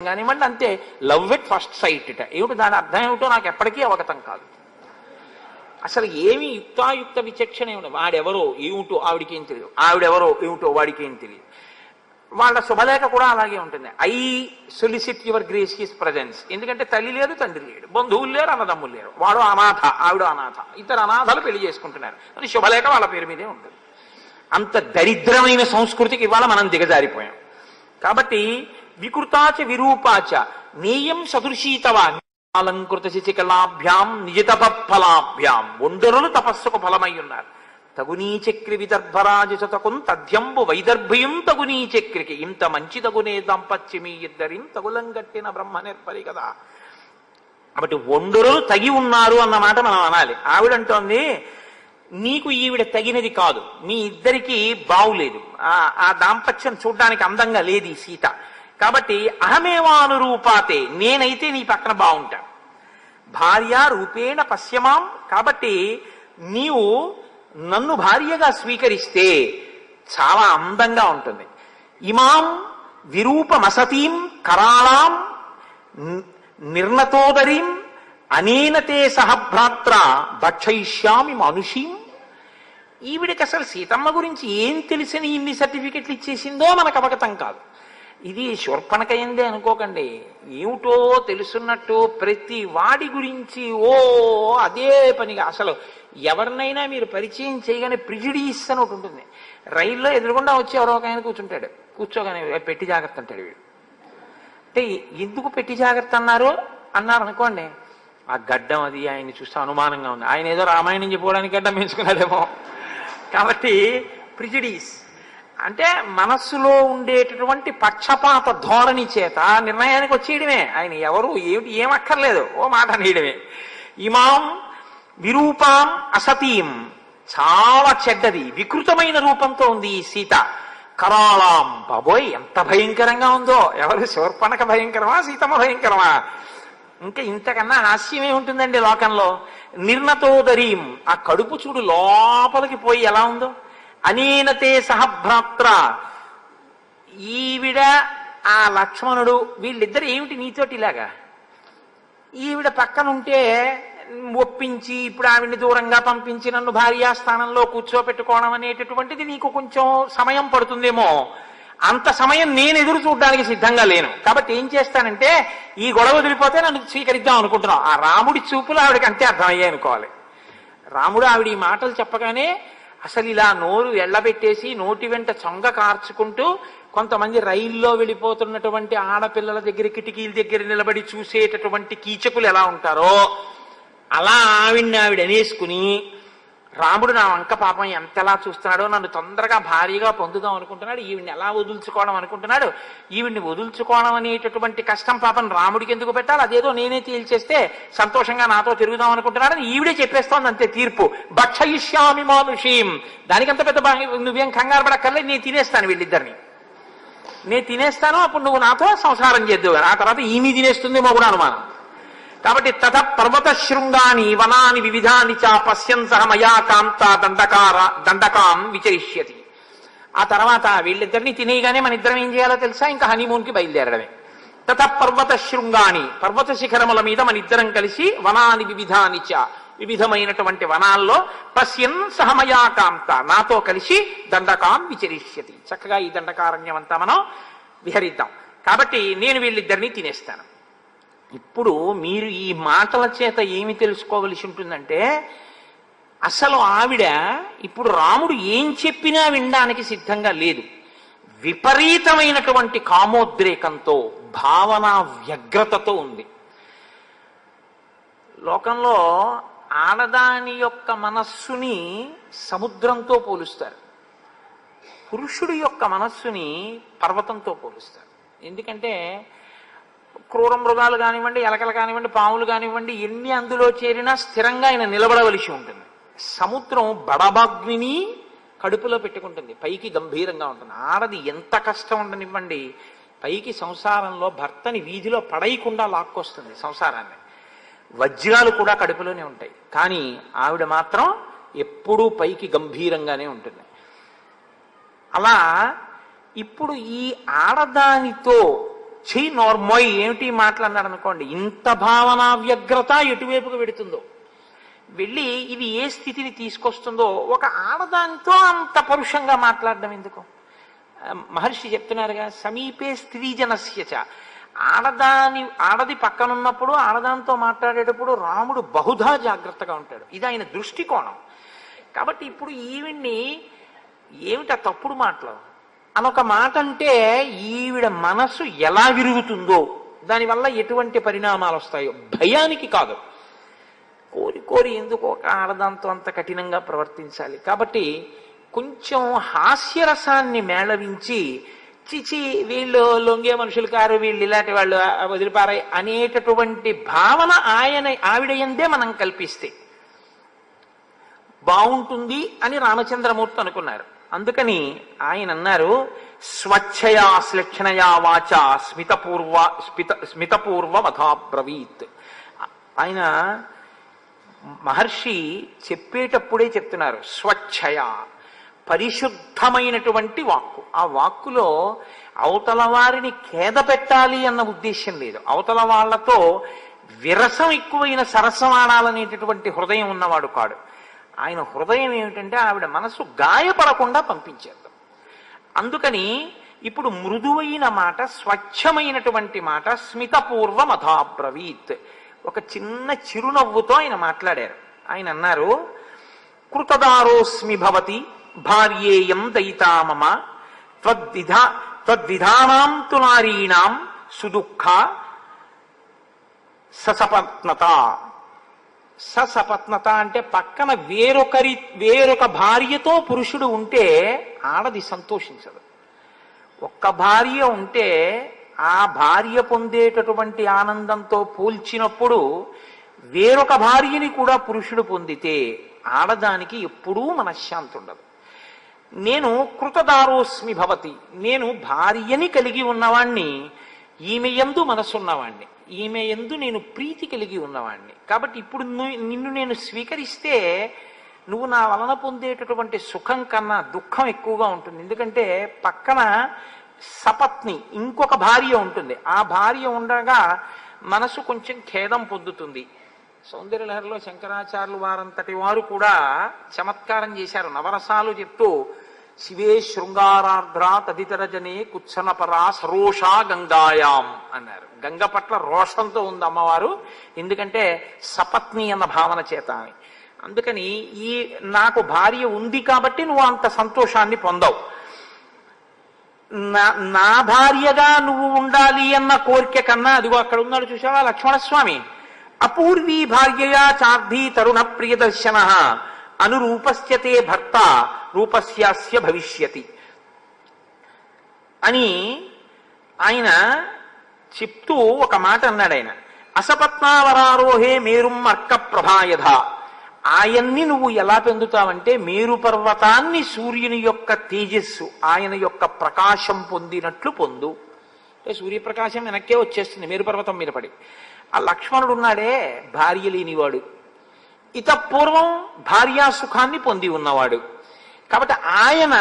కానివ్వండి అంతే. Love at first sight ఇట ఏమిటి దాని అర్థం ఏమిటో నాకు ఎప్పటికీ అవగతం కాదు. అసలు ఏమి యుక్తాయుక్త విచక్షణ ఏమిటి? వాడెవరో ఏమిటో ఆవిడికి ఏం తెలియదు, ఆవిడెవరో ఏమిటో వాడికి ఏం తెలియదు. వాళ్ళ శుభలేఖ కూడా అలాగే ఉంటుంది. I solicit your grace his presence. ఎందుకంటే తల్లి లేదు, తండ్రి లేడు, బంధువులు లేరు, అన్నదమ్ములు లేరు, వాడు అనాథ, ఆవిడ అనాథ, ఇద్దరు అనాథలు పెళ్లి చేసుకుంటున్నారు. అని శుభలేఖ వాళ్ళ పేరు మీదే ఉంటుంది. అంత దరిద్రమైన సంస్కృతికి ఇవాళ మనం దిగజారిపోయాం. కాబట్టి వికృతాచ విరూపాచ నేయం సదృశీతవా అలంకృత శిశికలాభ్యాం నిజతప ఫలాభ్యాం. ఒండరులు తపస్సుకు ఫలమై ఉన్నారు. తగునీ చక్రి విదర్భరాజసతకుం తథ్యంబు వైదర్భయం తగునీ చక్రికి. ఇంత మంచి తగునే దాంపత్యమీ ఇద్దరిం తగులంగట్టిన బ్రహ్మ నిర్పరి కదా. కాబట్టి ఒండరులు తగి ఉన్నారు అన్నమాట మనం అనాలి. ఆవిడంటోంది నీకు ఈవిడ తగినది కాదు, మీ ఇద్దరికి బావులేదు, ఆ దాంపత్యం చూడ్డానికి అందంగా లేదు ఈ సీత. కాబట్టి అహమేవానురూపాతే, నేనైతే నీ పక్కన బాగుంటాను. భార్య రూపేణ పశ్యమాం, కాబట్టి నీవు నన్ను భార్యగా స్వీకరిస్తే చాలా అందంగా ఉంటుంది. ఇమాం విరూపమసతీం కరాళాం నిర్ణతోదరీం అనేనతే సహభ్రాత్ర భక్షయిష్యామి మనుషీం. ఈవిడికి అసలు సీతమ్మ గురించి ఏం తెలిసిన ఇన్ని సర్టిఫికెట్లు ఇచ్చేసిందో మనకు అవగతం కాదు. ఇది శూర్పణఖయిందే అనుకోకండి. ఏమిటో తెలుసున్నట్టు ప్రతి వాడి గురించి అదే పనిగా అసలు ఎవరినైనా మీరు పరిచయం చేయగానే ప్రిజుడీస్ అని ఒకటి ఉంటుంది. రైల్లో ఎదురుగుండా వచ్చి ఎవరో ఒక ఆయన కూర్చుంటాడు, కూర్చోగానే పెట్టి జాగ్రత్త అంటాడు వీడు. అంటే ఎందుకు పెట్టి జాగ్రత్త అన్నారు అనుకోండి, ఆ గడ్డం అది ఆయన్ని చూస్తే అనుమానంగా ఉంది, ఆయన ఏదో రామాయణం చెప్పుకోవడానికి గడ్డం పెంచుకున్నాడేమో. కాబట్టి ప్రిజుడీస్ అంటే మనస్సులో ఉండేటటువంటి పక్షపాత ధోరణి చేత నిర్ణయానికి వచ్చేయడమే. ఆయన ఎవరు ఏమిటి ఏమక్కర్లేదు, ఓ మాట అనేయడమే. ఇమాం విరూపాం అసతీం, చాలా చెడ్డది వికృతమైన రూపంతో ఉంది ఈ సీత. కరాళాం, బాబోయ్ ఎంత భయంకరంగా ఉందో. ఎవరు శూర్పణఖ భయంకరమా, సీతమ్మ భయంకరమా? ఇంకా ఇంతకన్నా హాస్యమే ఉంటుందండి లోకంలో. నిర్ణతోదరీం, ఆ కడుపు చూడు లోపలికి పోయి ఎలా ఉందో. అనేనతే సహభ్రాత్ర, ఈవిడ ఆ లక్ష్మణుడు వీళ్ళిద్దరు ఏమిటి నీతోటి ఇలాగా? ఈవిడ పక్కనుంటే ఒప్పించి ఇప్పుడు ఆవిడ్ని దూరంగా పంపించి నన్ను భార్యాస్థానంలో కూర్చోపెట్టుకోవడం అనేటటువంటిది నీకు కొంచెం సమయం పడుతుందేమో. అంత సమయం నేను ఎదురు చూడడానికి సిద్ధంగా లేను. కాబట్టి ఏం చేస్తానంటే ఈ గొడవ వదిలిపోతే నన్ను స్వీకరిద్దాం అనుకుంటున్నాం. ఆ రాముడి చూపులు ఆవిడకి అంతే అర్థమయ్యాయి అనుకోవాలి. రాముడు ఆవిడ ఈ మాటలు చెప్పగానే అసలు ఇలా నోరు ఎళ్లబెట్టేసి నోటి వెంట చొంగ కార్చుకుంటూ, కొంతమంది రైల్లో వెళ్ళిపోతున్నటువంటి ఆడపిల్లల దగ్గర కిటికీల దగ్గర నిలబడి చూసేటటువంటి కీచకులు ఎలా ఉంటారో అలా ఆవిడ అనేసుకుని, రాముడు నా వంక పాపం ఎంతలా చూస్తున్నాడో, నన్ను తొందరగా భారీగా పొందుదాం అనుకుంటున్నాడు, ఈవిడ్ని ఎలా వదుల్చుకోవడం అనుకుంటున్నాడు, ఈవిడ్ని వదుల్చుకోవడం అనేటటువంటి కష్టం పాపం రాముడికి ఎందుకు పెట్టాలి, అదేదో నేనే తేల్చేస్తే సంతోషంగా నాతో తిరుగుదాం అనుకుంటున్నాడు అని ఈవిడే చెప్పేస్తోంది అంతే తీర్పు. భక్షయిష్యామి మానుషీం, దానికంత పెద్ద నువ్వేం కంగారు పడక్కర్లేదు, నేను తినేస్తాను వీళ్ళిద్దరిని, నేను తినేస్తాను, అప్పుడు నువ్వు నాతో సంసారం చేద్దు. ఆ తర్వాత ఈమె తినేస్తుందేమో కూడా అనుమానం. కాబట్టి తథ పర్వత శృంగాని వనాని వివిధాని చ పశ్యన్ సహ మయా కాంత దండకాం విచరిష్యతి. ఆ తర్వాత వీళ్ళిద్దరిని తినేయగానే మన ఇద్దరం ఏం చేయాలో తెలుసా? ఇంకా హనీమూన్కి బయలుదేరడమే. తథ పర్వత శృంగాని, పర్వత శిఖరముల మీద మన ఇద్దరం కలిసి వనాని వివిధాని చ, వివిధమైనటువంటి వనాల్లో పశ్యన్ సహ మయా కాంత, నాతో కలిసి దండకాం విచరిష్యతి, చక్కగా ఈ దండకారణ్యం అంతా మనం విహరిద్దాం. కాబట్టి నేను వీళ్ళిద్దరిని తినేస్తాను. ఇప్పుడు మీరు ఈ మాటల చేత ఏమి తెలుసుకోవలసి ఉంటుందంటే, అసలు ఆవిడ ఇప్పుడు రాముడు ఏం చెప్పినా వినడానికి సిద్ధంగా లేదు. విపరీతమైనటువంటి కామోద్రేకంతో, భావన వ్యగ్రతతో ఉంది. లోకంలో ఆడదాని యొక్క మనస్సుని సముద్రంతో పోలుస్తారు, పురుషుడి యొక్క మనస్సుని పర్వతంతో పోలుస్తారు. ఎందుకంటే క్రూర మృగాలు కానివ్వండి, ఎలకలు కానివ్వండి, పాములు కానివ్వండి, ఎన్ని అందులో చేరినా స్థిరంగా ఆయన నిలబడవలసి ఉంటుంది. సముద్రం బడబాగ్నిని కడుపులో పెట్టుకుంటుంది, పైకి గంభీరంగా ఉంటుంది. ఆడది ఎంత కష్టం ఉండనివ్వండి, పైకి సంసారంలో భర్తని వీధిలో పడేయకుండా లాక్కొస్తుంది సంసారాన్ని. వజ్రాలు కూడా కడుపులోనే ఉంటాయి, కానీ ఆవిడ మాత్రం ఎప్పుడూ పైకి గంభీరంగానే ఉంటుంది. అలా ఇప్పుడు ఈ ఆడదానితో చెయ్యి నోర్మోయ్ ఏమిటి మాట్లాడినాడు అనుకోండి, ఇంత భావన వ్యగ్రత ఎటువైపుకు వెడుతుందో, వెళ్ళి ఇది ఏ స్థితిని తీసుకొస్తుందో. ఒక ఆడదానితో అంత పరుషంగా మాట్లాడడం ఎందుకు? మహర్షి చెప్తున్నారుగా, సమీపే స్త్రీజనస్యచ. ఆడది పక్కనున్నప్పుడు ఆడదానితో మాట్లాడేటప్పుడు రాముడు బహుధా జాగ్రత్తగా ఉంటాడు. ఇది ఆయన దృష్టికోణం. కాబట్టి ఇప్పుడు ఈవిడ్ని ఏమిటా తప్పుడు మాటలు అనొక మాట అంటే ఈవిడ మనసు ఎలా విరుగుతుందో, దానివల్ల ఎటువంటి పరిణామాలు వస్తాయో భయానికి కాదు. కోరి కోరి ఎందుకు ఒక ఆడదాంతో అంత కఠినంగా ప్రవర్తించాలి? కాబట్టి కొంచెం హాస్యరసాన్ని మేళవించి, చిచి వీళ్ళు లొంగే మనుషులు కారు, వీళ్ళు ఇలాంటి వాళ్ళు వదిలిపారాయి అనేటటువంటి భావన ఆవిడ ఎందే మనం కల్పిస్తే బాగుంటుంది అని రామచంద్రమూర్తి అనుకున్నారు. అందుకని ఆయన అన్నారు, స్వచ్ఛయా శ్లక్షణయా వాచ స్మితపూర్వమథాబ్రవీత్. ఆయన మహర్షి చెప్పేటప్పుడే చెప్తున్నారు, స్వచ్ఛయ, పరిశుద్ధమైనటువంటి వాక్కు. ఆ వాక్కులో అవతల వారిని ఖేద పెట్టాలి అన్న ఉద్దేశం లేదు. అవతల వాళ్లతో విరసం ఎక్కువైన సరసమాడాలనేటటువంటి హృదయం ఉన్నవాడు కాడు. ఆయన హృదయం ఏమిటంటే ఆవిడ మనసు గాయపడకుండా పంపించేద్దాం. అందుకని ఇప్పుడు మృదువైన మాట, స్వచ్ఛమైనటువంటి మాట, స్మితపూర్వమథాబ్రవీత్. ఒక చిన్న చిరునవ్వుతో ఆయన మాట్లాడారు. ఆయన అన్నారు, కృతదారోస్మి భవతి భార్యేయం దయితామమ త్వద్విధానాం తు నారీణాం సుదుఃఖ ససపత్నత. ససపత్నత అంటే పక్కన వేరొక భార్యతో పురుషుడు ఉంటే ఆడది సంతోషించదు. ఒక్క భార్య ఉంటే ఆ భార్య పొందేటటువంటి ఆనందంతో పోల్చినప్పుడు వేరొక భార్యని కూడా పురుషుడు పొందితే ఆడదానికి ఎప్పుడూ మనశ్శాంతి ఉండదు. నేను కృతదారోస్మి భవతి, నేను భార్యని కలిగి ఉన్నవాణ్ణి, ఈమె యందు మనసున్నవాణ్ణి, ఈమె యందు నేను ప్రీతి కలిగి ఉన్నవాణ్ణి. కాబట్టి ఇప్పుడు నిన్ను నేను స్వీకరిస్తే నువ్వు నా వలన పొందేటటువంటి సుఖం కన్నా దుఃఖం ఎక్కువగా ఉంటుంది. ఎందుకంటే పక్కన సపత్ని ఇంకొక భార్య ఉంటుంది. ఆ భార్య ఉండగా మనసు కొంచెం ఖేదం పొందుతుంది. సౌందర్యలహరిలో శంకరాచార్యులు వారంతటి వారు కూడా చమత్కారం చేశారు. నవరసాలు చెప్తూ, శివే శృంగారార్ధ్ర తదితర జనే కుత్సనపరా సరోషా గంగాయాం అన్నారు. గంగ పట్ల రోషంతో ఉంది అమ్మవారు, ఎందుకంటే సపత్ని అన్న భావన చేత. అందుకని ఈ నాకు భార్య ఉంది కాబట్టి నువ్వు అంత సంతోషాన్ని పొందవు. నా భార్యగా నువ్వు ఉండాలి అన్న కోరిక కన్నా, అదిగో అక్కడ ఉన్నాడు చూసావా లక్ష్మణస్వామి, అపూర్వీ భార్యయా చార్ధీ తరుణ ప్రియదర్శన అనురూపస్యతే భర్త రూపస్యాస్య భవిష్యతి అని ఆయన చెప్తూ ఒక మాట అన్నాడు. ఆయన అసపత్నావరారోహే మేరుం అర్క ప్రభాయధ. ఆయన్ని నువ్వు ఎలా పొందుతావంటే మేరు పర్వతాన్ని సూర్యుని యొక్క తేజస్సు, ఆయన యొక్క ప్రకాశం పొందినట్లు పొందు. అంటే సూర్యప్రకాశం వెనక్కే వచ్చేస్తుంది మేరు పర్వతం మీద పడి. ఆ లక్ష్మణుడు ఉన్నాడే భార్య లేనివాడు, ఇతపూర్వం భార్యా సుఖాన్ని పొంది ఉన్నవాడు. కాబట్టి ఆయన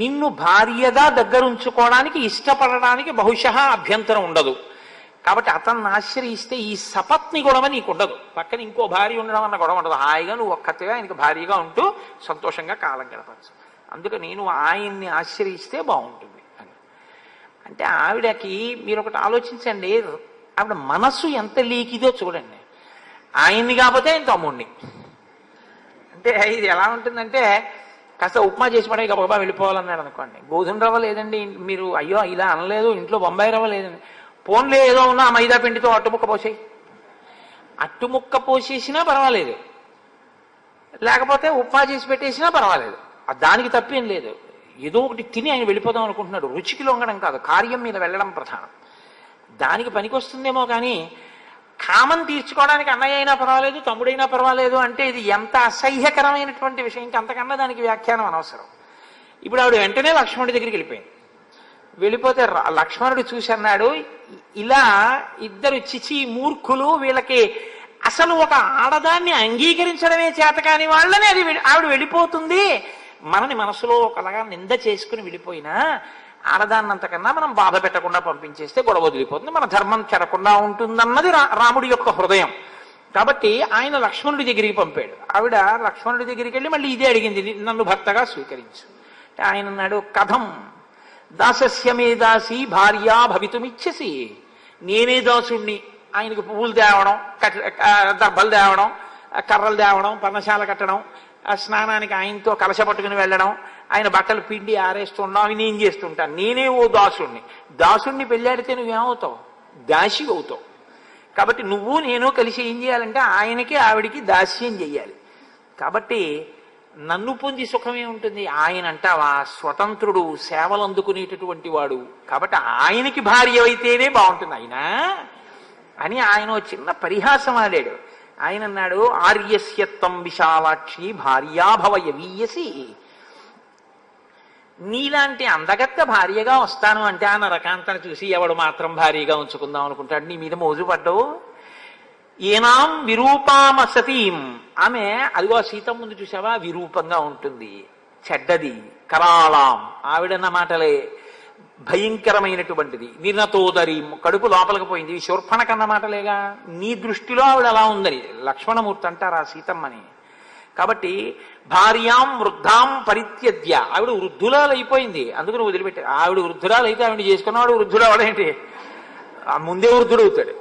నిన్ను భార్యగా దగ్గరుంచుకోవడానికి ఇష్టపడడానికి బహుశः అభ్యంతరం ఉండదు. కాబట్టి అతన్ని ఆశ్రయిస్తే ఈ సపత్ని గొడవ నీకు ఉండదు. పక్కన ఇంకో భార్య ఉండడం అన్న గొడవ ఉండదు. హాయిగా నువ్వు ఒక్కతిగా ఆయనకు భార్యగా ఉంటూ సంతోషంగా కాలం గడపచ్చు. అందుకని నువ్వు ఆయన్ని ఆశ్రయిస్తే బాగుంటుంది అని. అంటే ఆవిడకి మీరు ఒకటి ఆలోచించండి, ఆవిడ మనసు ఎంత లీకిదో చూడండి. ఆయన్ని కాకపోతే ఆయన తమ్ముడిని. అంటే ఇది ఎలా ఉంటుందంటే, కాస్త ఉప్మా చేసి పడే గబగబా వెళ్ళిపోవాలన్నాడు అనుకోండి. గోధుమ రవ్వ లేదండి మీరు, అయ్యో ఇలా అనలేదు, ఇంట్లో బొంబాయి రవ్వ లేదండి, పోన్లే ఏదో ఉన్నా మైదా పిండితో అట్టుముక్క పోసేయి. అట్టుముక్క పోసేసినా పర్వాలేదు, లేకపోతే ఉప్మా చేసి పెట్టేసినా పర్వాలేదు, దానికి తప్పేం లేదు. ఏదో ఒకటి తిని ఆయన వెళ్ళిపోదాం అనుకుంటున్నాడు. రుచికి లొంగడం కాదు, కార్యం మీద వెళ్ళడం ప్రధానం. దానికి పనికొస్తుందేమో కానీ కామం తీర్చుకోవడానికి అన్నయ్య అయినా పర్వాలేదు, తమ్ముడైనా పర్వాలేదు అంటే ఇది ఎంత అసహ్యకరమైనటువంటి విషయం. ఇంకంతకన్నా దానికి వ్యాఖ్యానం అనవసరం. ఇప్పుడు ఆవిడ వెంటనే లక్ష్మణుడి దగ్గరికి వెళ్ళిపోయింది. వెళ్ళిపోతే లక్ష్మణుడు చూసి అన్నాడు, ఇలా ఇద్దరు చిచి మూర్ఖులు, వీళ్ళకి అసలు ఒక ఆడదాన్ని అంగీకరించడమే చేత కాని వాళ్ళని అది ఆవిడ వెళ్ళిపోతుంది. మనని మనసులో ఒకలాగా నింద చేసుకుని వెళ్ళిపోయినా ఆడదాన్నంతకన్నా మనం బాధ పెట్టకుండా పంపించేస్తే గొడవ వదిలిపోతుంది, మన ధర్మం చెరకుండా ఉంటుందన్నది రాముడి యొక్క హృదయం. కాబట్టి ఆయన లక్ష్మణుడి దగ్గరికి పంపాడు. ఆవిడ లక్ష్మణుడి దగ్గరికి వెళ్ళి మళ్ళీ ఇదే అడిగింది, నన్ను భర్తగా స్వీకరించు. ఆయన అన్నాడు, కథం దాసస్య మే దాసి భార్యా భవితుమిచ్చసి. నేనే దాసుణ్ణి, ఆయనకు పువ్వులు తేవడం, దర్భలు తేవడం, కర్రలు తేవడం, పర్ణశాల కట్టడం, స్నానానికి ఆయనతో కలశ పట్టుకుని వెళ్ళడం, ఆయన బట్టలు పిండి ఆరేస్తుండడం, అవి నేను చేస్తుంటాను. నేనే ఓ దాసుణ్ణి. దాసుణ్ణి పెళ్ళాడితే నువ్వేమవుతావు? దాసి అవుతావు. కాబట్టి నువ్వు నేను కలిసి ఏం చేయాలంటే ఆయనకి ఆవిడికి దాస్యం చెయ్యాలి. కాబట్టి నన్ను పొంది సుఖమే ఉంటుంది. ఆయన అంటావా స్వతంత్రుడు, సేవలు అందుకునేటటువంటి వాడు, కాబట్టి ఆయనకి భార్య అయితేనే బాగుంటుంది అయినా అని ఆయన చిన్న పరిహాసం ఆడాడు. ఆయన అన్నాడు, ఆర్యస్యత్వం విశాలాక్షి భార్యాభవయ వీయసి. నీలాంటి అందగత్త భార్యగా వస్తాను అంటే ఆ నరకాంతను చూసి ఎవడు మాత్రం భార్యగా ఉంచుకుందాం అనుకుంటాడు? నీ మీద మోజు పడ్డావు. ఏనాం విరూపామ సతీం. ఆమె అదిగో సీతం ముందు చూసావా, విరూపంగా ఉంటుంది, చెడ్డది. కరాళాం, ఆవిడన్న మాటలే భయంకరమైనటువంటిది. నిర్ణతోదరి, కడుపు లోపలికి పోయింది. శూర్పణ కన్న మాటలేగా. నీ దృష్టిలో ఆవిడ అలా ఉందని లక్ష్మణమూర్తి అంటారా సీతమ్మని. కాబట్టి భార్యాం వృద్ధాం పరిత్యజ్య, ఆవిడ వృద్ధురాలు అయిపోయింది, అందుకని వదిలిపెట్టే. ఆవిడ వృద్ధురాలు అయితే ఆవిడ చేసుకున్నవాడు వృద్ధుడు అవడేంటి, ముందే వృద్ధుడు అవుతాడు.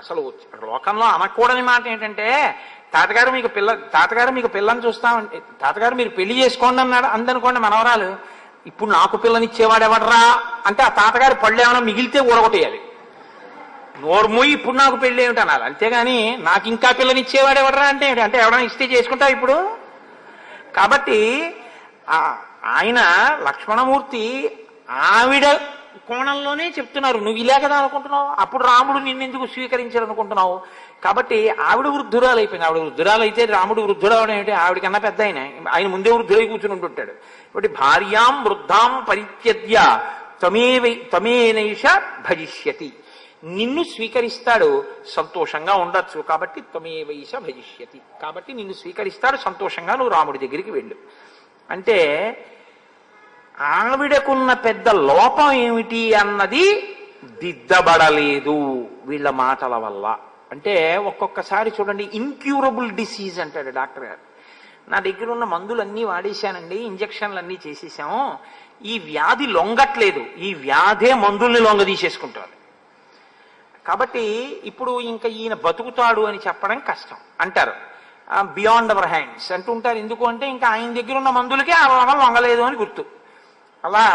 అసలు లోకంలో అనకూడని మాట ఏంటంటే, తాతగారు మీకు పిల్లని చూస్తామంటే, తాతగారు మీరు పెళ్లి చేసుకోండి అన్నాడు అందనుకోండి మనవరాలు, ఇప్పుడు నాకు పిల్లనిచ్చేవాడు ఎవడరా అంటే ఆ తాతగారి పళ్ళు ఏమైనా మిగిలితే ఊడగొట్టేయాలి. నోర్మూయి ఇప్పుడు నాకు పెళ్ళి ఏమిటి అనాలి, అంతేగాని నాకు ఇంకా పిల్లనిచ్చేవాడు ఎవడరా అంటే అంటే ఎవడన్నా ఇస్తే చేసుకుంటావు ఇప్పుడు. కాబట్టి ఆయన లక్ష్మణమూర్తి ఆవిడ కోణంలోనే చెప్తున్నారు. నువ్వు ఇలా కదా అనుకుంటున్నావు, అప్పుడు రాముడు నిన్నెందుకు స్వీకరించాలనుకుంటున్నావు? కాబట్టి ఆవిడ వృద్ధురాలు అయిపోయింది. ఆవిడ వృద్ధురాలు అయితే రాముడు వృద్ధుడు అవడం ఏమిటి? ఆవిడకన్నా పెద్ద ఆయన ముందే వృద్ధుడై కూర్చుని ఉంటుంటాడు. కాబట్టి భార్యాం వృద్ధాం పరిత్యజ్య త్వమేనైష భజిష్యతి. నిన్ను స్వీకరిస్తాడు, సంతోషంగా ఉండొచ్చు. కాబట్టి త్వమేవైష భజిష్యతి, కాబట్టి నిన్ను స్వీకరిస్తాడు, సంతోషంగా నువ్వు రాముడి దగ్గరికి వెళ్ళు అంటే ఆవిడకున్న పెద్ద లోపం ఏమిటి అన్నది దిద్దబడలేదు వీళ్ళ మాటల వల్ల. అంటే ఒక్కొక్కసారి చూడండి, ఇన్క్యూరబుల్ డిసీజ్ అంటాడు డాక్టర్ గారు. నా దగ్గర ఉన్న మందులన్నీ వాడేశానండి, ఇంజక్షన్లన్నీ చేసేసాము, ఈ వ్యాధి లొంగట్లేదు, ఈ వ్యాధే మందుల్ని లొంగ తీసేసుకుంటారు. కాబట్టి ఇప్పుడు ఇంకా ఈయన బతుకుతాడు అని చెప్పడం కష్టం అంటారు. బియాండ్ అవర్ హ్యాండ్స్ అంటుంటారు. ఎందుకు అంటే ఇంకా ఆయన దగ్గర ఉన్న మందులకే ఆ రోగం లొంగలేదు అని గుర్తు. అలా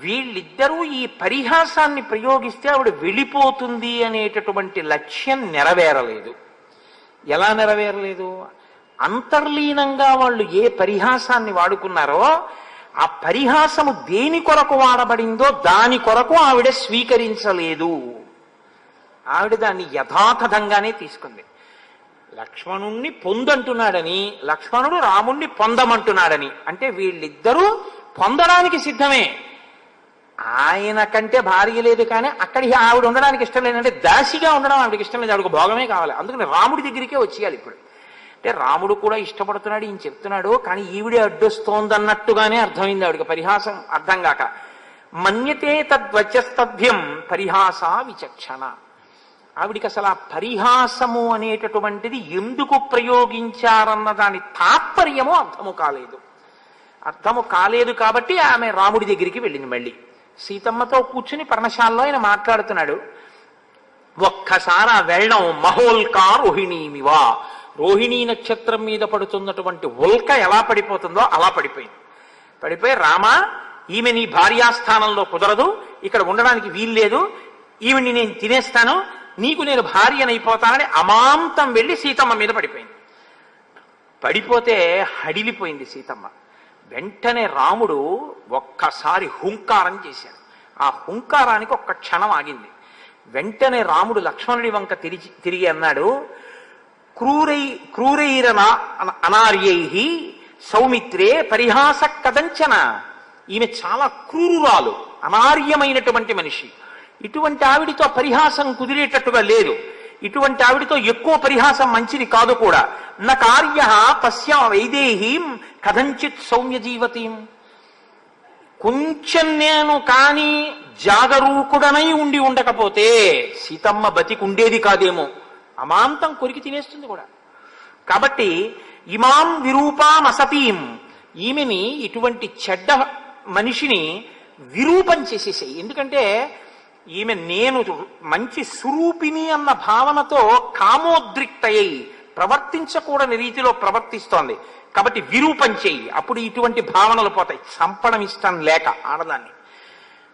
వీళ్ళిద్దరూ ఈ పరిహాసాన్ని ప్రయోగిస్తే ఆవిడ వెళ్ళిపోతుంది అనేటటువంటి లక్ష్యం నెరవేరలేదు. ఎలా నెరవేరలేదు? అంతర్లీనంగా వాళ్ళు ఏ పరిహాసాన్ని వాడుకున్నారో ఆ పరిహాసము దేని కొరకు వాడబడిందో దాని కొరకు ఆవిడ స్వీకరించలేదు. ఆవిడ దాన్ని యథాతథంగానే తీసుకుంది. లక్ష్మణుణ్ణి పొందంటున్నాడని, లక్ష్మణుడు రాముణ్ణి పొందమంటున్నాడని అంటే వీళ్ళిద్దరూ పొందడానికి సిద్ధమే. ఆయన కంటే భార్య లేదు, కానీ అక్కడికి ఆవిడ ఉండడానికి ఇష్టం లేదంటే దాసిగా ఉండడం ఆవిడకి ఇష్టం లేదు, ఆవిడకు భోగమే కావాలి. అందుకని రాముడి దగ్గరికే వచ్చేయాలి ఇప్పుడు. అంటే రాముడు కూడా ఇష్టపడుతున్నాడు, ఈయన చెప్తున్నాడు, కానీ ఈవిడే అడ్డొస్తోందన్నట్టుగానే అర్థమైంది ఆవిడకి. పరిహాసం అర్థం కాక మన్యతే తద్వచస్తభ్యం పరిహాస విచక్షణ. ఆవిడికి అసలు ఆ పరిహాసము అనేటటువంటిది ఎందుకు ప్రయోగించారన్న దాని తాత్పర్యము అర్థము కాలేదు. కాబట్టి ఆమె రాముడి దగ్గరికి వెళ్ళింది. మళ్ళీ సీతమ్మతో కూర్చుని పర్ణశాలలో ఆయన మాట్లాడుతున్నాడు. ఒక్కసారి ఆ వెళ్ళం మహోల్కా రోహిణీమివా, రోహిణీ నక్షత్రం మీద పడుతున్నటువంటి ఉల్క ఎలా పడిపోతుందో అలా పడిపోయి రామా, ఈమె నీ భార్యాస్థానంలో కుదరదు, ఇక్కడ ఉండడానికి వీల్లేదు, ఈవిని నేను తినేస్తాను, నీకు నేను భార్యనైపోతానని అమాంతం వెళ్ళి సీతమ్మ మీద పడిపోతే హడిలిపోయింది సీతమ్మ. వెంటనే రాముడు ఒక్కసారి హుంకారం చేశాడు. ఆ హుంకారానికి ఒక్క క్షణం ఆగింది. వెంటనే రాముడు లక్ష్మణుడి వంక తిరిగి అన్నాడు, క్రూరైరన అనార్యై సౌమిత్రే పరిహాస కదంచన. ఈమె చాలా క్రూరురాలు, అనార్యమైనటువంటి మనిషి. ఇటువంటి ఆవిడితో పరిహాసం కుదిరేటట్టుగా లేదు. ఇటువంటి ఆవిడితో ఎక్కువ పరిహాసం మంచిది కాదు కూడా. నా కార్య తస్య వైదేహీం కథంచిత్ సౌమ్య జీవతీం. కొంచెం నేను కానీ జాగరూకుడనై ఉండి ఉండకపోతే సీతమ్మ బతికి ఉండేది కాదేమో, అమాంతం కొరికి తినేస్తుంది కూడా. కాబట్టి ఇమాం విరూపాం అసతీం, ఈమెని ఇటువంటి చెడ్డ మనిషిని విరూపం చేసేసాయి. ఎందుకంటే ఈమె నేను మంచి స్వరూపిణి అన్న భావనతో కామోద్రిక్తయ్యి ప్రవర్తించకూడని రీతిలో ప్రవర్తిస్తోంది. కాబట్టి విరూపం చెయ్యి, అప్పుడు ఇటువంటి భావనలు పోతాయి. చంపడం ఇష్టం లేక ఆడదాన్ని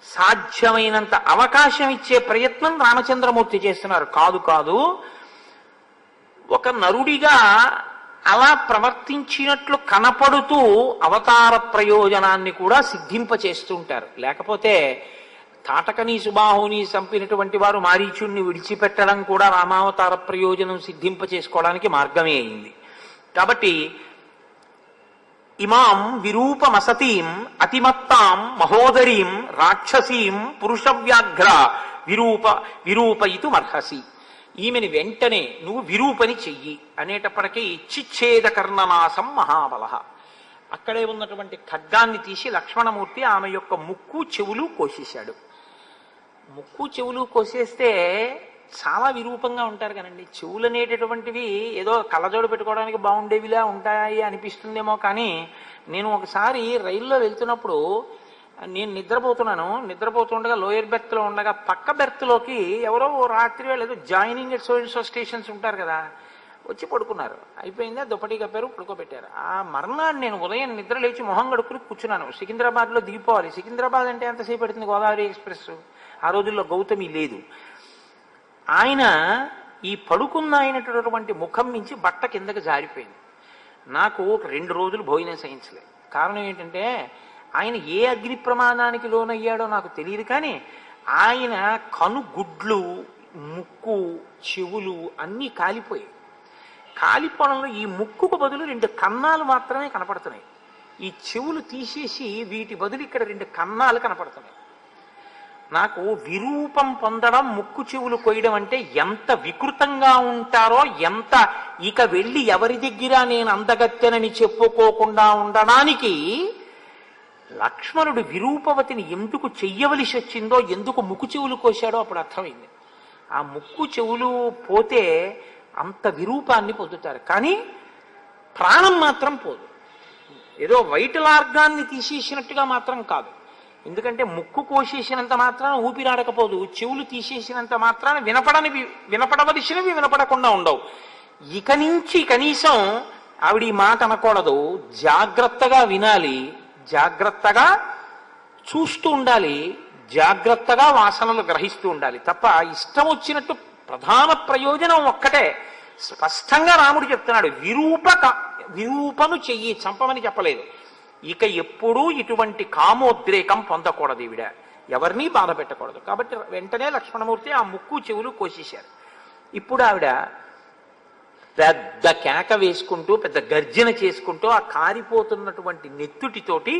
సాధ్యమైనంత అవకాశం ఇచ్చే ప్రయత్నం రామచంద్రమూర్తి చేస్తున్నారు. కాదు కాదు, ఒక నరుడిగా అలా ప్రవర్తించినట్లు కనపడుతూ అవతార ప్రయోజనాన్ని కూడా సిద్ధింపచేస్తుంటారు. లేకపోతే తాటకని సుబాహుని చంపినటువంటి వారు మారీచుణ్ణి విడిచిపెట్టడం కూడా రామావతార ప్రయోజనం సిద్ధింపచేసుకోవడానికి మార్గమే అయింది. కాబట్టి ఇమాం విరూపమసతీం అతిమత్తాం మహోదరీం రాక్షసీం పురుషవ్యాఘ్ర విరూపయితుమర్హసి, ఈమెని వెంటనే నువ్వు విరూపని చెయ్యి అనేటప్పటికీ చిచ్ఛేద కర్ణనాశం మహాబల. అక్కడే ఉన్నటువంటి ఖడ్గాన్ని తీసి లక్ష్మణమూర్తి ఆమె యొక్క ముక్కు చెవులు కోసేశాడు. ముక్కు చెవులు కోసేస్తే చాలా విరూపంగా ఉంటారు కదండి. చెవులు అనేటటువంటివి ఏదో కళ్ళజోడు పెట్టుకోవడానికి బాగుండేవిలా ఉంటాయి అనిపిస్తుందేమో, కానీ నేను ఒకసారి రైల్లో వెళ్తున్నప్పుడు నేను నిద్రపోతుండగా లోయర్ బెర్త్లో ఉండగా పక్క బెర్త్లోకి ఎవరో రాత్రి వేళ ఏదో జాయినింగ్ ఎట్ సో స్టేషన్స్ ఉంటారు కదా, వచ్చి పడుకున్నారు. అయిపోయిందా, దుప్పటి కప్పారు, పడుకోబెట్టారు. ఆ మర్నాడు నేను ఉదయం నిద్ర లేచి మొహం కడుక్కుని కూర్చున్నాను. సికింద్రాబాద్లో దిగిపోవాలి. సికింద్రాబాద్ అంటే ఎంతసేపు పడుతుంది, గోదావరి ఎక్స్ప్రెస్. ఆ రోజుల్లో గౌతమి లేదు. ఆయన ఈ పడుకున్న అయినటువంటి ముఖం నుంచి బట్ట కిందకి జారిపోయింది. నాకు ఒక 2 రోజులు భోజనం సహించలేదు. కారణం ఏంటంటే ఆయన ఏ అగ్ని ప్రమాదానికి లోనయ్యాడో నాకు తెలియదు, కానీ ఆయన కనుగుడ్లు, ముక్కు, చెవులు అన్నీ కాలిపోయాయి. కాలిపోవడంలో ఈ ముక్కుకు బదులు 2 కన్నాలు మాత్రమే కనపడుతున్నాయి. ఈ చెవులు తీసేసి వీటి బదులు ఇక్కడ 2 కన్నాలు కనపడుతున్నాయి. నాకు విరూపం పొందడం, ముక్కు చెవులు కొయ్యడం అంటే ఎంత వికృతంగా ఉంటారో, ఎంత ఇక వెళ్ళి ఎవరి దగ్గర నేను అందగత్తెనని చెప్పుకోకుండా ఉండడానికి లక్ష్మణుడు విరూపవతిని ఎందుకు చెయ్యవలసి వచ్చిందో, ఎందుకు ముక్కు చెవులు కోశాడో అప్పుడు అర్థమైంది. ఆ ముక్కు చెవులు పోతే అంత విరూపాన్ని పొందుతారు, కానీ ప్రాణం మాత్రం పోదు. ఏదో వైటల్ ఆర్గాన్ని తీసేసినట్టుగా మాత్రం కాదు. ఎందుకంటే ముక్కు కోసేసినంత మాత్రాన ఊపిరాడకపోదు, చెవులు తీసేసినంత మాత్రాన వినపడవలసినవి వినపడకుండా ఉండవు. ఇక నుంచి కనీసం ఆవిడ ఈ మాట అనకూడదు, జాగ్రత్తగా వినాలి, జాగ్రత్తగా చూస్తూ ఉండాలి, జాగ్రత్తగా వాసనలు గ్రహిస్తూ ఉండాలి తప్ప ఇష్టం వచ్చినట్టు. ప్రధాన ప్రయోజనం ఒక్కటే, స్పష్టంగా రాముడు చెప్తున్నాడు, విరూపను చెయ్యి, చంపమని చెప్పలేదు. ఇక ఎప్పుడూ ఇటువంటి కామోద్రేకం పొందకూడదు, ఈవిడ ఎవరినీ బాధ పెట్టకూడదు. కాబట్టి వెంటనే లక్ష్మణమూర్తి ఆ ముక్కు చెవులు కోసేశారు. ఇప్పుడు ఆవిడ పెద్ద కేక వేసుకుంటూ, పెద్ద గర్జన చేసుకుంటూ ఆ కారిపోతున్నటువంటి నెత్తుటితోటి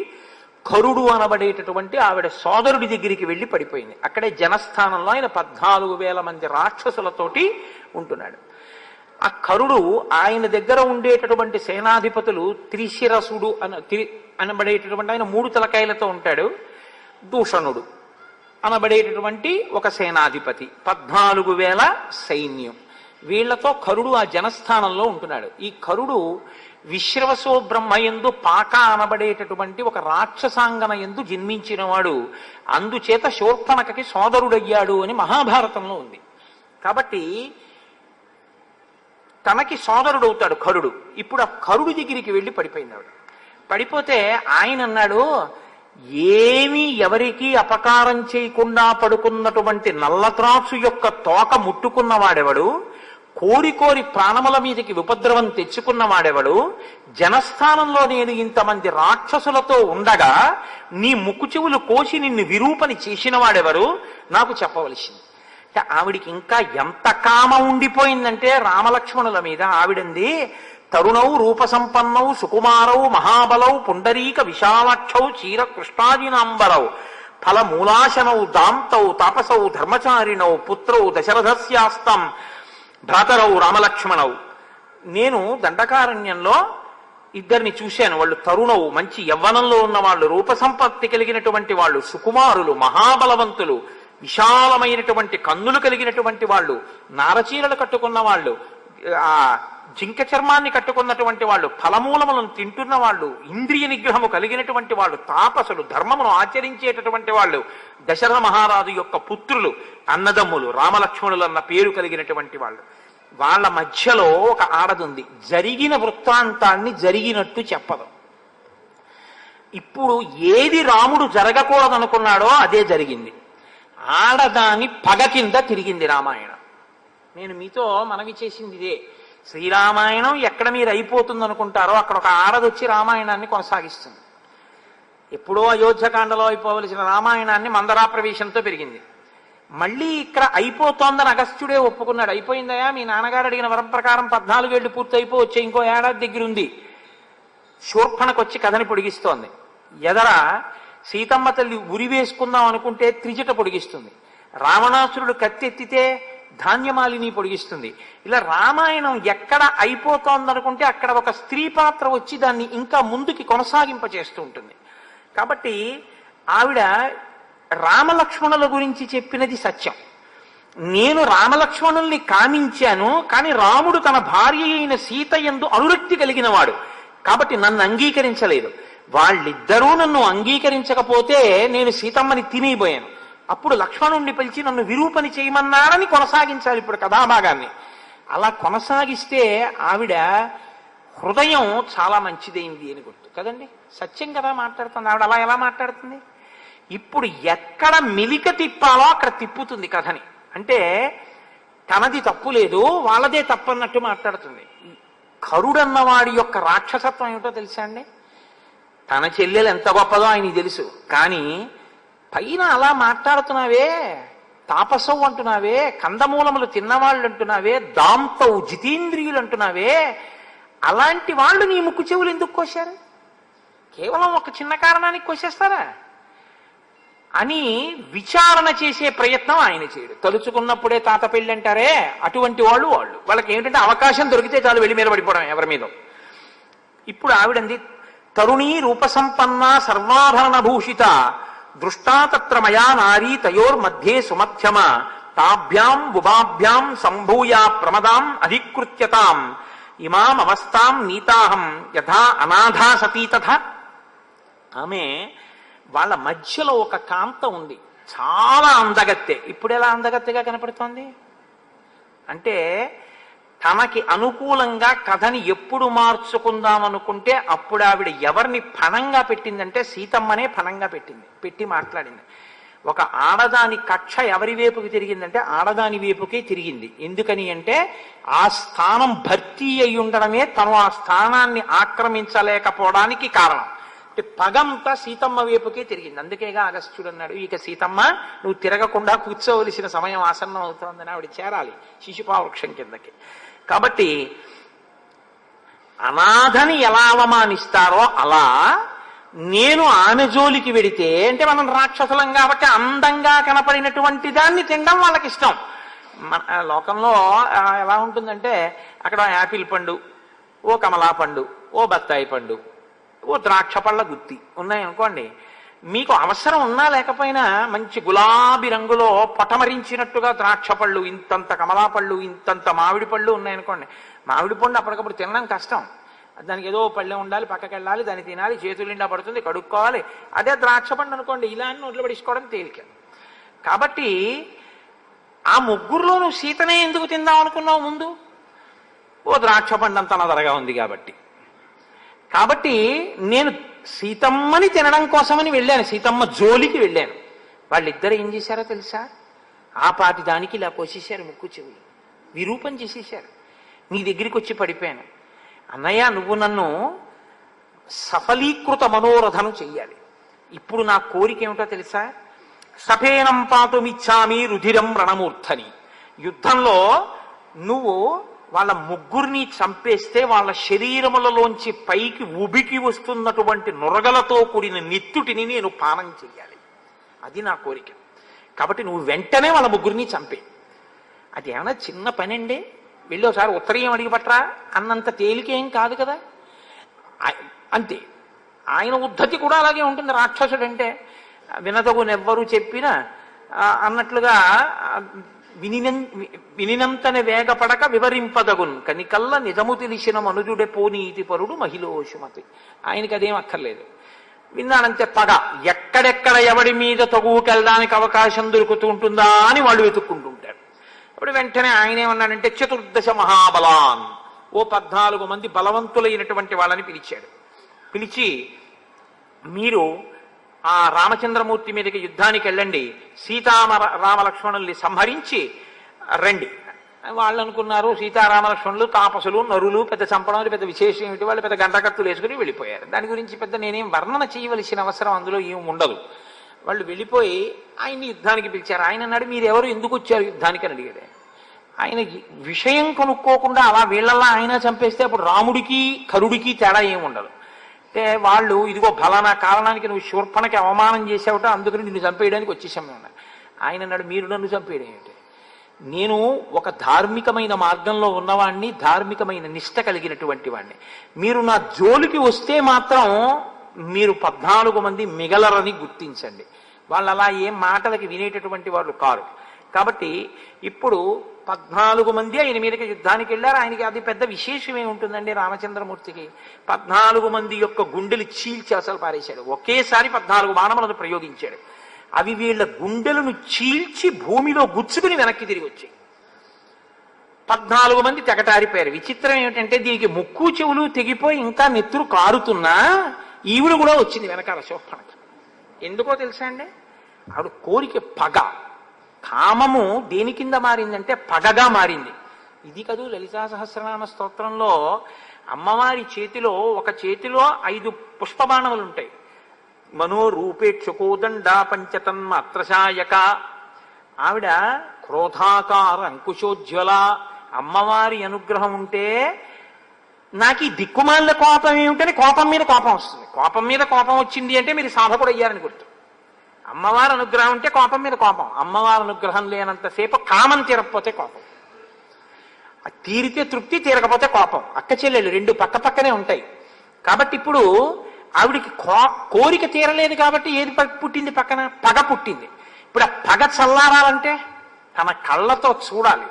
కరుడు అనబడేటటువంటి ఆవిడ సోదరుడి దగ్గరికి వెళ్ళి పడిపోయింది. అక్కడే జనస్థానంలో ఆయన 14,000 మంది రాక్షసులతోటి ఉంటున్నాడు. ఆ కరుడు ఆయన దగ్గర ఉండేటటువంటి సేనాధిపతులు త్రిశిరసుడు అనబడేటటువంటి ఆయన 3 తలకాయలతో ఉంటాడు. దూషణుడు అనబడేటటువంటి ఒక సేనాధిపతి, 14,000 సైన్యం. వీళ్లతో కరుడు ఆ జనస్థానంలో ఉంటున్నాడు. ఈ కరుడు విశ్రవసో బ్రహ్మయందు పాక అనబడేటటువంటి ఒక రాక్షసాంగన ఎందు జన్మించినవాడు. అందుచేత శూర్పణఖకి సోదరుడయ్యాడు అని మహాభారతంలో ఉంది. కాబట్టి తనకి సోదరుడవుతాడు కరుడు. ఇప్పుడు ఆ కరుడు దగ్గరికి వెళ్ళి పడిపోయింది ఆవిడ. పడిపోతే ఆయన అన్నాడు, ఏమీ ఎవరికీ అపకారం చేయకుండా పడుకున్నటువంటి నల్లత్రాసు యొక్క తోక ముట్టుకున్నవాడెవడు, కోరి కోరి ప్రాణముల మీదకి ఉపద్రవం తెచ్చుకున్నవాడెవడు, జనస్థానంలో నేను ఇంతమంది రాక్షసులతో ఉండగా నీ ముక్కు చెవులు కోసి నిన్ను విరూపని చేసిన వాడెవరు, నాకు చెప్పవలసింది. అంటే ఆవిడికి ఇంకా ఎంత కామ ఉండిపోయిందంటే రామలక్ష్మణుల మీద. ఆవిడంది, తరుణౌ రూపసంపన్నౌ సుకుమారౌ మహాబలౌ పుండరీక విశాలాక్షౌ చీర కృష్ణాజినాంబరౌ ఫలమూలాశనౌ దాంతౌ తాపసౌ ధర్మచారిణౌ పుత్రౌ దశరథస్యాస్తం భ్రాతరౌ రామలక్ష్మణౌ. నేను దండకారణ్యంలో ఇద్దరిని చూశాను. వాళ్ళు తరుణవు, మంచి యవ్వనంలో ఉన్న వాళ్ళు, రూపసంపత్తి కలిగినటువంటి వాళ్ళు, సుకుమారులు, మహాబలవంతులు, విశాలమైనటువంటి కన్నులు కలిగినటువంటి వాళ్ళు, నారచీరలు కట్టుకున్న వాళ్ళు, ఆ జింక చర్మాన్ని కట్టుకున్నటువంటి వాళ్ళు, ఫలమూలములను తింటున్న వాళ్ళు, ఇంద్రియ నిగ్రహము కలిగినటువంటి వాళ్ళు, తాపసులు, ధర్మమును ఆచరించేటటువంటి వాళ్ళు, దశరథ మహారాజు యొక్క పుత్రులు, అన్నదమ్ములు, రామలక్ష్మణులు అన్న పేరు కలిగినటువంటి వాళ్ళు. వాళ్ళ మధ్యలో ఒక ఆడదుంది. జరిగిన వృత్తాంతాన్ని జరిగినట్టు చెప్పదు. ఇప్పుడు ఏది రాముడు జరగకూడదనుకున్నాడో అదే జరిగింది. ఆడదాని పగ కింద తిరిగింది రామాయణం. నేను మీతో మనవి చేసింది ఇదే. శ్రీరామాయణం ఎక్కడ మీరు అయిపోతుంది అనుకుంటారో అక్కడ ఒక ఆడదొచ్చి రామాయణాన్ని కొనసాగిస్తుంది. ఎప్పుడో అయోధ్యకాండలో అయిపోవలసిన రామాయణాన్ని మందరా ప్రవేశంతో పెరిగింది. మళ్ళీ ఇక్కడ అయిపోతోందని అగస్త్యుడే ఒప్పుకున్నాడు. అయిపోయిందయా, మీ నాన్నగారు అడిగిన వరం ప్రకారం 14 ఏళ్ళు పూర్తి అయిపోవచ్చే, ఇంకో ఏడాది దగ్గర ఉంది. శూర్పణకొచ్చి కథని పొడిగిస్తోంది. ఎదర సీతమ్మ తల్లి ఉరి వేసుకుందాం అనుకుంటే త్రిజట పొడిగిస్తుంది. రావణాసురుడు కత్తెత్తితే ధాన్యమాలిని పొడిగిస్తుంది. ఇలా రామాయణం ఎక్కడ అయిపోతోందనుకుంటే అక్కడ ఒక స్త్రీ పాత్ర వచ్చి దాన్ని ఇంకా ముందుకి కొనసాగింప చేస్తూ ఉంటుంది. కాబట్టి ఆవిడ రామలక్ష్మణుల గురించి చెప్పినది సత్యం. నేను రామలక్ష్మణుల్ని కామించాను, కానీ రాముడు తన భార్య అయిన సీత యందు అనురక్తి కలిగిన వాడు కాబట్టి నన్ను అంగీకరించలేదు. వాళ్ళిద్దరూ నన్ను అంగీకరించకపోతే నేను సీతమ్మని తినేయబోయాను. అప్పుడు లక్ష్మణుణ్ణి పిలిచి నన్ను విరూపని చేయమన్నారని కొనసాగించాలి ఇప్పుడు కథాభాగాన్ని. అలా కొనసాగిస్తే ఆవిడ హృదయం చాలా మంచిదైంది అని గుర్తు కదండి. సత్యం కదా మాట్లాడుతుంది ఆవిడ. అలా ఎలా మాట్లాడుతుంది? ఇప్పుడు ఎక్కడ మెలిక తిప్పాలో అక్కడ తిప్పుతుంది కథని. అంటే తనది తప్పు లేదు, వాళ్ళదే తప్పన్నట్టు మాట్లాడుతుంది. కరుడన్నవాడి యొక్క రాక్షసత్వం ఏమిటో తెలుసా అండి? తన చెల్లెలు ఎంత గొప్పదో ఆయనకి తెలుసు, కానీ పైన అలా మాట్లాడుతున్నావే, తాపసవు అంటున్నావే, కందమూలములు తిన్నవాళ్ళు అంటున్నావే, దాంతవు జితేంద్రియులు అంటున్నావే, అలాంటి వాళ్ళు నీ ముక్కు చెవులు ఎందుకు కోశారు? కేవలం ఒక చిన్న కారణానికి కోసేస్తారా అని విచారణ చేసే ప్రయత్నం ఆయన చేయడు. తలుచుకున్నప్పుడే తాత పెళ్ళి అంటారే, అటువంటి వాళ్ళకి ఏమిటంటే అవకాశం దొరికితే చాలు వెళ్ళి మీద పడిపోవడం ఎవరి మీద. ఇప్పుడు ఆవిడంది, తరుణీ రూపసంపన్న సర్వాభరణ భూషిత దృష్టా తత్ర మయా నారీ తయోర్మధ్యే సుమధ్యమ తాభ్యాం ఉభాభ్యాం సంభూయ ప్రమదాం అధికృత్యతాం ఇమాం అవస్థాం నీతాహం యథా అనాథా సతీ తథా. ఆమె వాళ్ళ మధ్యలో ఒక కాంత ఉంది, చాలా అందగత్తె. ఇప్పుడు ఎలా అందగత్తెగా కనపడుతోంది అంటే, తనకి అనుకూలంగా కథని ఎప్పుడు మార్చుకుందాం అనుకుంటే అప్పుడు ఆవిడ ఎవరిని ఫణంగా పెట్టిందంటే సీతమ్మనే ఫణంగా పెట్టి మాట్లాడింది. ఒక ఆడదాని కక్ష ఎవరి వైపుకి తిరిగిందంటే ఆడదాని వైపుకే తిరిగింది. ఎందుకని అంటే ఆ స్థానం భర్తీ అయి ఉండడమే తను ఆ స్థానాన్ని ఆక్రమించలేకపోవడానికి కారణం. పగంతా సీతమ్మ వైపుకే తిరిగింది. అందుకేగా అగస్త్యుడు అన్నాడు, ఇక సీతమ్మ నువ్వు తిరగకుండా కూర్చోవలసిన సమయం ఆసన్నం అవుతోందని, ఆవిడ చేరాలి శిశుపావృక్షం కిందకి. కాబట్టి అనాథని ఎలా అవమానిస్తారో అలా నేను ఆమె జోలికి వెడితే, అంటే మనం రాక్షసులం కాబట్టి అందంగా కనపడినటువంటి దాన్ని తినడం వాళ్ళకి ఇష్టం. మన లోకంలో ఎలా ఉంటుందంటే, అక్కడ యాపిల్ పండు, ఓ కమలా పండు, ఓ బత్తాయి పండు, ఓ ద్రాక్ష పళ్ళ గుత్తి ఉన్నాయనుకోండి, మీకు అవసరం ఉన్నా లేకపోయినా మంచి గులాబీ రంగులో పొటమరించినట్టుగా ద్రాక్ష పళ్ళు, ఇంతంత కమలా పళ్ళు, ఇంతంత మామిడి పళ్ళు ఉన్నాయనుకోండి. మామిడి పండు అప్పటికప్పుడు తినడం కష్టం, దానికి ఏదో పళ్ళె ఉండాలి, పక్కకి వెళ్ళాలి, దాన్ని తినాలి, చేతులు నిండా పడుతుంది, కడుక్కోవాలి. అదే ద్రాక్ష పండు అనుకోండి, ఇలా నోట్లో పడిసుకోవడం తేలిక. కాబట్టి ఆ ముగ్గురులో నువ్వు సీతనే ఎందుకు తిందాం అనుకున్నావు ముందు? ఓ ద్రాక్ష పండు అంత నదరగా ఉంది కాబట్టి నేను సీతమ్మని తినడం కోసమని వెళ్ళాను, సీతమ్మ జోలికి వెళ్ళాను. వాళ్ళిద్దరు ఏం చేశారో తెలుసా? ఆ పాటి దానికి ఇలా కోసేశారు ముక్కు చెవులు, విరూపం చేసేశారు. నీ దగ్గరికి వచ్చి పడిపోయాను, అన్నయ్య నువ్వు నన్ను సఫలీకృత మనోరథను చెయ్యాలి. ఇప్పుడు నా కోరిక ఏమిటో తెలుసా? సఫేనం పాతుమిచ్చామి రుధిరం రణమూర్ధని. యుద్ధంలో నువ్వు వాళ్ళ ముగ్గురిని చంపేస్తే వాళ్ళ శరీరములలోంచి పైకి ఉబికి వస్తున్నటువంటి నురగలతో కూడిన నెత్తుటిని నేను పానం చెయ్యాలి. అది నా కోరిక. కాబట్టి నువ్వు వెంటనే వాళ్ళ ముగ్గురిని చంపే. అది ఏమన్నా చిన్న పని అండి, వెళ్ళి ఒకసారి ఉత్తరీయం అడిగి పట్టరా అన్నంత తేలికేం కాదు కదా. అంతే. ఆయన ఉద్ధతి కూడా అలాగే ఉంటుంది. రాక్షసుడు అంటే వినదగునెవ్వరు చెప్పినా అన్నట్లుగా వినినంతనే వేగపడక వివరింపదగున్ కనికల్ల నిజము తెలిసిన మనుజుడే పోనీతి పరుడు మహిళోషుమతి. ఆయనకి అదేం అక్కర్లేదు. విన్నాడంతే పగ. ఎక్కడెక్కడ ఎవడి మీద తగువుకెళ్ళడానికి అవకాశం దొరుకుతూ ఉంటుందా అని వాళ్ళు వెతుక్కుంటుంటారు. అప్పుడు వెంటనే ఆయన ఏమన్నాడంటే 14 మహాబలాన్, ఓ 14 మంది బలవంతులైనటువంటి వాళ్ళని పిలిచాడు. పిలిచి మీరు ఆ రామచంద్రమూర్తి మీదకి యుద్ధానికి వెళ్ళండి, రామలక్ష్మణుల్ని సంహరించి రండి. వాళ్ళు అనుకున్నారు సీతారామలక్ష్మణులు తాపసులు నరులు, పెద్ద చంపడం పెద్ద విశేషం ఏమిటి, వాళ్ళు పెద్ద గంటకత్తులు వేసుకుని వెళ్ళిపోయారు. దాని గురించి పెద్ద నేనేం వర్ణన చేయవలసిన అవసరం అందులో ఏం ఉండదు. వాళ్ళు వెళ్ళిపోయి ఆయన్ని యుద్ధానికి పిలిచారు. ఆయన అన్నాడు మీరెవరు, ఎందుకు వచ్చారు యుద్ధానికి అని అడిగాడు. ఆయన విషయం కనుక్కోకుండా అలా వీళ్ళల్లా ఆయన చంపేస్తే అప్పుడు రాముడికి కరుడికి తేడా ఏమి ఉండదు. అంటే వాళ్ళు ఇదిగో ఫలానా కారణానికి నువ్వు శూర్పణకి అవమానం చేసావుట, అందుకని నిన్ను చంపేయడానికి వచ్చేసాము అన్నారు. ఆయన అన్నాడు మీరు నన్ను చంపేయడం ఏమిటి, నేను ఒక ధార్మికమైన మార్గంలో ఉన్నవాణ్ణి, ధార్మికమైన నిష్ట కలిగినటువంటి వాణ్ణి. మీరు నా జోలికి వస్తే మాత్రం మీరు 14 మంది మిగలరని గుర్తించండి. వాళ్ళు అలా ఏం మాటలకి వినేటటువంటి వాళ్ళు కారు. కాబట్టి ఇప్పుడు 14 మంది ఆయన మీదకి యుద్ధానికి వెళ్ళారు. ఆయనకి అది పెద్ద విశేషమే ఉంటుందండి. రామచంద్రమూర్తికి 14 మంది యొక్క గుండెలు చీల్చి అసలు పారేశాడు. ఒకేసారి 14 బాణములను ప్రయోగించాడు. అవి వీళ్ళ గుండెలను చీల్చి భూమిలో గుచ్చుకుని వెనక్కి తిరిగి వచ్చాయి. 14 మంది తెగటారిపోయారు. విచిత్రం ఏమిటంటే దీనికి ముక్కు చెవులు తెగిపోయి ఇంకా నెత్తురు కారుతున్నా ఈవిడ కూడా వచ్చింది వెనకాల శోభనకి. ఎందుకో తెలుసా అండి, ఆవిడ కోరిక పగ, కామము దేని కింద మారిందంటే పగగా మారింది. ఇది కదూ లలితా సహస్రనామ స్తోత్రంలో అమ్మవారి చేతిలో ఒక చేతిలో 5 పుష్పబాణములు ఉంటాయి. మనోరూపేక్షకోదండ పంచతన్మాత్రశాయక. ఆవిడ క్రోధాకార అంకుశోజ్వల. అమ్మవారి అనుగ్రహం ఉంటే నాకు ఈ దిక్కుమాల కోపం ఏమిటని కోపం మీద కోపం వస్తుంది. కోపం మీద కోపం వచ్చింది అంటే మీరు సాధకుడు అయ్యారని గుర్తు. అమ్మవారి అనుగ్రహం ఉంటే కోపం మీద కోపం, అమ్మవారి అనుగ్రహం లేనంతసేపు కామం తీరకపోతే కోపం, తీరితే తృప్తి, తీరకపోతే కోపం. అక్క చెల్లెలు 2 పక్క పక్కనే ఉంటాయి. కాబట్టి ఇప్పుడు ఆవిడికి కోరిక తీరలేదు కాబట్టి ఏది పుట్టింది, పక్కన పగ పుట్టింది. ఇప్పుడు ఆ పగ చల్లారాలంటే తన కళ్ళతో చూడాలి,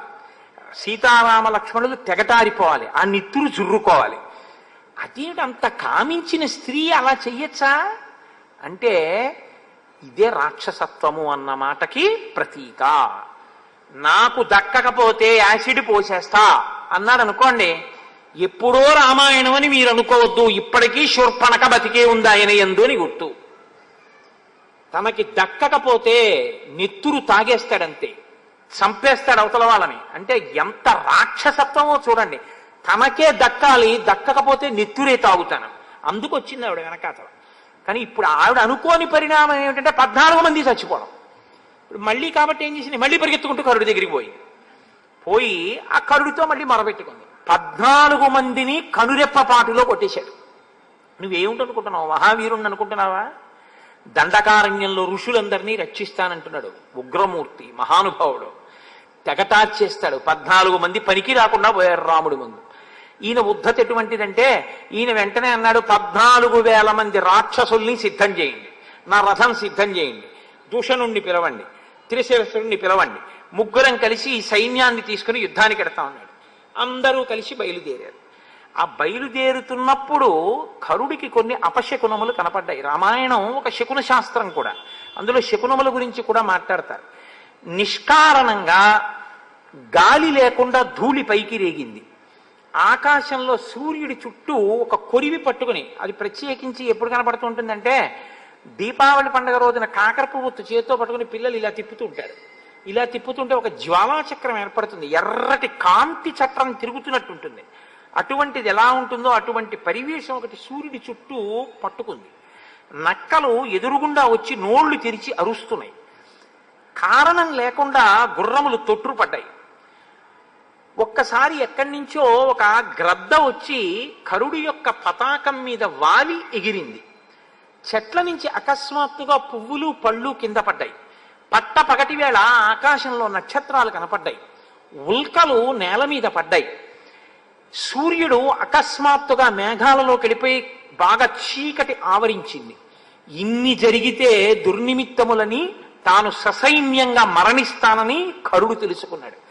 సీతారామ లక్ష్మణులు తెగటారిపోవాలి, ఆ నిత్తురు జుర్రుకోవాలి. అదేమిటి అంత కామించిన స్త్రీ అలా చెయ్యొచ్చా అంటే ఇదే రాక్షసత్వము అన్న మాటకి ప్రతీక. నాకు దక్కకపోతే యాసిడ్ పోసేస్తా అన్నాడు అనుకోండి, ఎప్పుడో రామాయణం అని మీరు అనుకోవద్దు, ఇప్పటికీ శూర్పణక బతికే ఉంది ఆయన యందు అని గుర్తు. తనకి దక్కకపోతే నెత్తురు తాగేస్తాడంతే, చంపేస్తాడు అవతల వాళ్ళని. అంటే ఎంత రాక్షసత్వమో చూడండి. తనకే దక్కాలి, దక్కకపోతే నెత్తురే తాగుతాను. అందుకు వచ్చింది ఆవిడ వెనకాతల. కానీ ఇప్పుడు ఆవిడ అనుకోని పరిణామం ఏమిటంటే 14 మంది చచ్చిపోవడం. ఇప్పుడు మళ్ళీ కాబట్టి ఏం చేసింది, మళ్ళీ పరిగెత్తుకుంటూ కరుడి దగ్గరికి పోయి ఆ కరుడితో మళ్ళీ మొరబెట్టుకుంది. 14 మందిని కనురెప్పపాటులో కొట్టేశాడు. నువ్వేమిటనుకుంటున్నావు, మహావీరుణ్ణి అనుకుంటున్నావా? దండకారణ్యంలో ఋషులందరినీ రక్షిస్తానంటున్నాడు. ఉగ్రమూర్తి, మహానుభావుడు, తెగటార్చేస్తాడు. 14 మంది పనికి రాకుండా పోయారు రాముడి ముందు. ఈయన ఉద్ధతి ఎటువంటిదంటే ఈయన వెంటనే అన్నాడు 14,000 మంది రాక్షసుల్ని సిద్ధం చేయండి, నా రథం సిద్ధం చేయండి, దూషణుణ్ణి పిలవండి, త్రిశిరసుడిని పిలవండి, ముగ్గురం కలిసి ఈ సైన్యాన్ని తీసుకుని యుద్ధానికి ఎడతా ఉన్నాడు. అందరూ కలిసి బయలుదేరారు. ఆ బయలుదేరుతున్నప్పుడు కరుడికి కొన్ని అపశకునములు కనపడ్డాయి. రామాయణం ఒక శకున శాస్త్రం కూడా, అందులో శకునముల గురించి కూడా మాట్లాడతారు. నిష్కారణంగా గాలి లేకుండా ధూళి పైకి రేగింది. ఆకాశంలో సూర్యుడి చుట్టూ ఒక కొరివి పట్టుకుని, అది ప్రత్యేకించి ఎప్పుడు కనపడుతూ ఉంటుందంటే దీపావళి పండుగ రోజున కాకర పువ్వు చేతితో పట్టుకుని పిల్లలు ఇలా తిప్పుతూ ఉంటారు. ఇలా తిప్పుతుంటే ఒక జ్వాలాచక్రం ఏర్పడుతుంది, ఎర్రటి కాంతి చక్రం తిరుగుతున్నట్టు ఉంటుంది. అటువంటిది ఎలా ఉంటుందో అటువంటి పరివేశం ఒకటి సూర్యుడి చుట్టూ పట్టుకుంది. నక్కలు ఎదురుగుండా వచ్చి నోళ్లు తెరిచి అరుస్తున్నాయి. కారణం లేకుండా గుర్రములు తొట్టుపడ్డాయి. ఒక్కసారి ఎక్కడి నుంచో ఒక గ్రద్ద వచ్చి కరుడి యొక్క పతాకం మీద వాలి ఎగిరింది. చెట్ల నుంచి అకస్మాత్తుగా పువ్వులు పళ్ళు కింద పడ్డాయి. పట్ట పగటి వేళ ఆకాశంలో నక్షత్రాలు కనపడ్డాయి. ఉల్కలు నేల మీద పడ్డాయి. సూర్యుడు అకస్మాత్తుగా మేఘాలలో వెళ్ళిపోయి బాగా చీకటి ఆవరించింది. ఇన్ని జరిగితే దుర్నిమిత్తములని తాను ససైన్యంగా మరణిస్తానని కరుడు తెలుసుకున్నాడు.